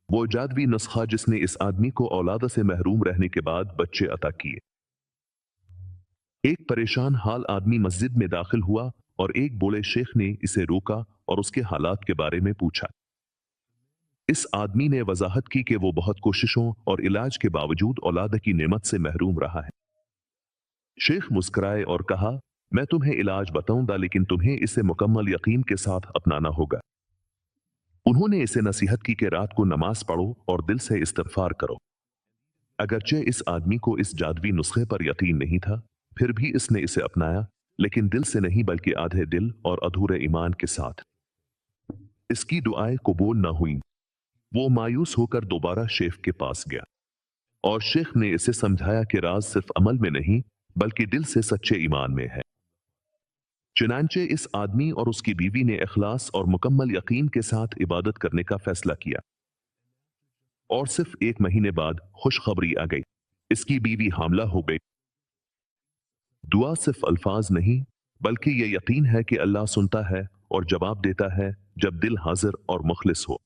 وہ جادوی نسخہ جس نے اس آدمی کو اولاد سے محروم رہنے کے بعد بچے عطا کیے۔ ایک پریشان حال آدمی مسجد میں داخل ہوا اور ایک بوڑھے شیخ نے اسے روکا اور اس کے حالات کے بارے میں پوچھا۔ اس آدمی نے وضاحت کی کہ وہ بہت کوششوں اور علاج کے باوجود اولاد کی نعمت سے محروم رہا ہے۔ شیخ مسکرائے اور کہا، میں تمہیں علاج بتاؤں گا لیکن تمہیں اسے مکمل یقین کے ساتھ اپنانا ہوگا۔ انہوں نے اسے نصیحت کی کہ رات کو نماز پڑھو اور دل سے استغفار کرو۔ اگرچہ اس آدمی کو اس جادوی نسخے پر یقین نہیں تھا، پھر بھی اس نے اسے اپنایا، لیکن دل سے نہیں بلکہ آدھے دل اور ادھورے ایمان کے ساتھ۔ اس کی دعائیں قبول نہ ہوئیں۔ وہ مایوس ہو کر دوبارہ شیخ کے پاس گیا اور شیخ نے اسے سمجھایا کہ راز صرف عمل میں نہیں بلکہ دل سے سچے ایمان میں ہے۔ چنانچہ اس آدمی اور اس کی بیوی نے اخلاص اور مکمل یقین کے ساتھ عبادت کرنے کا فیصلہ کیا، اور صرف 1 مہینے بعد خوشخبری آ گئی، اس کی بیوی حاملہ ہو گئی۔ دعا صرف الفاظ نہیں بلکہ یہ یقین ہے کہ اللہ سنتا ہے اور جواب دیتا ہے جب دل حاضر اور مخلص ہو۔